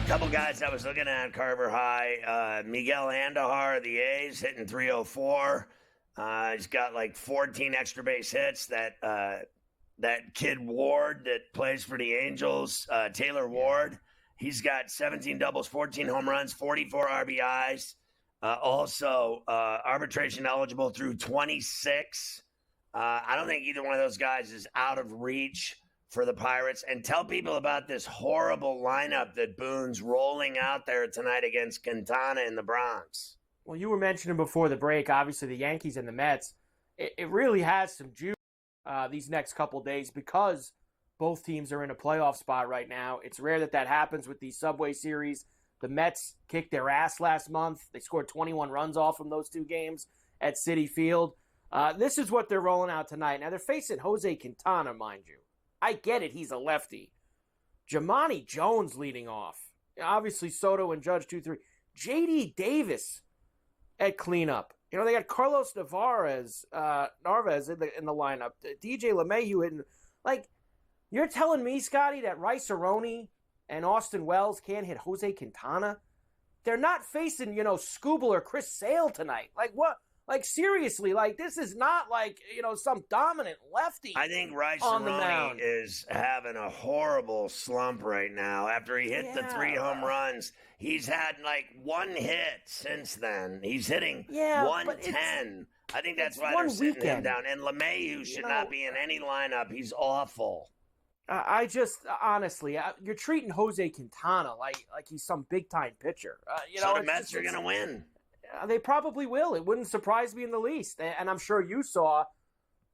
Couple guys I was looking at, Carver High. Miguel Andujar of the A's hitting .304. He's got like 14 extra base hits. That kid Ward that plays for the Angels, Taylor Ward, he's got 17 doubles, 14 home runs, 44 RBIs. Also, arbitration eligible through 26. I don't think either one of those guys is out of reach for the Pirates, and tell people about this horrible lineup that Boone's rolling out there tonight against Quintana in the Bronx. Well, you were mentioning before the break, obviously the Yankees and the Mets. It really has some juice these next couple days because both teams are in a playoff spot right now. It's rare that happens with these Subway Series. The Mets kicked their ass last month. They scored 21 runs off from those two games at Citi Field. This is what they're rolling out tonight. Now, they're facing Jose Quintana, mind you. I get it. He's a lefty. Jamani Jones leading off. Obviously, Soto and Judge 2-3. J.D. Davis at cleanup. You know, they got Carlos Narvaez in the lineup. DJ LeMahieu hitting. Like, you're telling me, Scotty, that Rice Aroni and Austin Wells can't hit Jose Quintana? They're not facing, Skubal or Chris Sale tonight. Like, what? Like, seriously, like, this is not like, some dominant lefty. I think Rice on the Aroni mound. is having a horrible slump right now. After he hit the 3 home runs, he's had like 1 hit since then. He's hitting 110. I think that's why they're sitting him down. And LeMahieu should not be in any lineup. He's awful. I just, honestly, you're treating Jose Quintana like he's some big-time pitcher. So the Mets are going to win. They probably will. It wouldn't surprise me in the least. And I'm sure you saw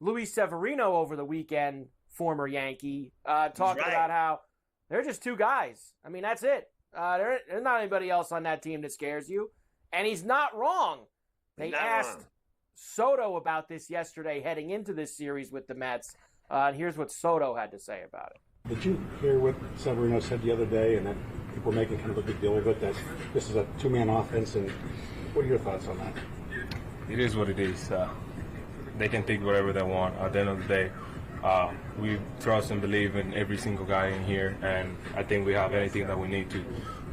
Luis Severino over the weekend, former Yankee, talking about how they're just 2 guys. I mean, that's it. There's not anybody else on that team that scares you. And he's not wrong. They asked Soto about this yesterday heading into this series with the Mets. And here's what Soto had to say about it. Did you hear what Severino said the other day, and that people are making kind of a big deal of it, that this is a 2-man offense, and what are your thoughts on that? It is what it is. They can think whatever they want. At the end of the day, we trust and believe in every single guy in here, and I think we have anything that we need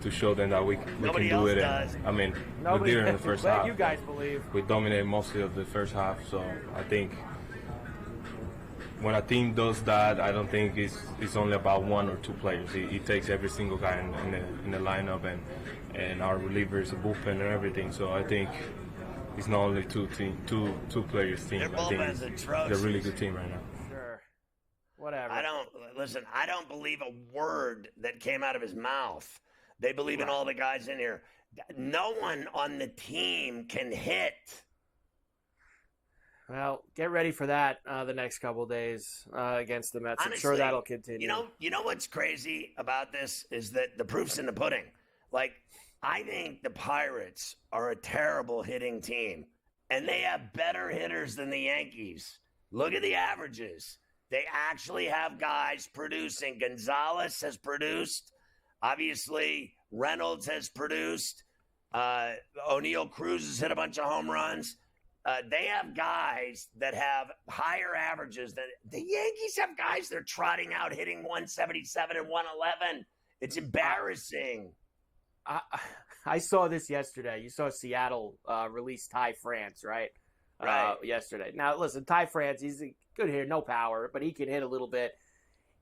to show them that we can do it. And, I mean, we did it in the first half. You guys believe. We dominated mostly of the first half, so I think when a team does that, I don't think it's only about 1 or 2 players. It takes every single guy in the lineup and our relievers, the bullpen, and everything. So I think it's not only two players team. I think they're a really good team right now. Sure. Whatever. I don't believe a word that came out of his mouth. They believe in all the guys in here. No one on the team can hit. Well, get ready for that the next couple of days against the Mets. Honestly, I'm sure that'll continue. You know what's crazy about this is that the proof's in the pudding. Like, I think the Pirates are a terrible hitting team, and they have better hitters than the Yankees. Look at the averages. They actually have guys producing. Gonzalez has produced. Obviously, Reynolds has produced. O'Neal Cruz has hit a bunch of home runs. They have guys that have higher averages than the Yankees have guys they're trotting out hitting 177 and 111. It's embarrassing. I saw this yesterday. You saw Seattle release Ty France, right? Right. Yesterday. Now, listen, Ty France, he's a good hitter, no power, but he can hit a little bit.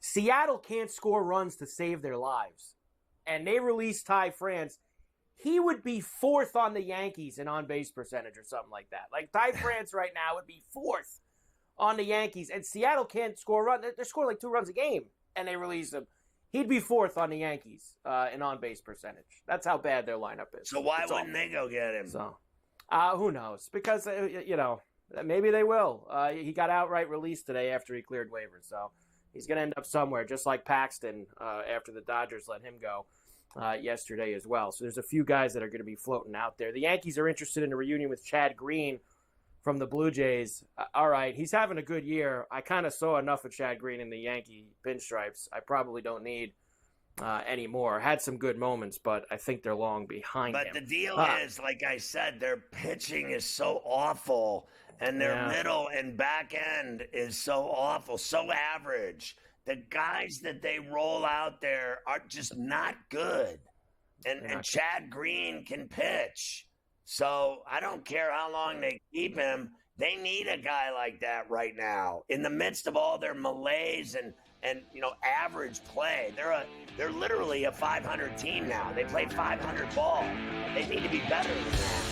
Seattle can't score runs to save their lives. And they released Ty France. He would be 4th on the Yankees in on-base percentage or something like that. Like, Ty France right now would be 4th on the Yankees. And Seattle can't score runs. They're scoring like 2 runs a game, and they release him. He'd be 4th on the Yankees in on-base percentage. That's how bad their lineup is. So why wouldn't they go get him? So, who knows? Because, maybe they will. He got outright released today after he cleared waivers. So he's going to end up somewhere, just like Paxton after the Dodgers let him go yesterday as well. So there's a few guys that are going to be floating out there. The Yankees are interested in a reunion with Chad Green from the Blue Jays. All right, he's having a good year. I kind of saw enough of Chad Green in the Yankee pinstripes. I probably don't need any more. Had some good moments, but I think they're long behind him. But the deal is, like I said, their pitching is so awful, and their middle and back end is so awful, so average. The guys that they roll out there are just not good. And Chad Green can pitch. So I don't care how long they keep him. They need a guy like that right now. In the midst of all their malaise and average play, they're literally a 500 team now. They play 500 ball. They need to be better than that.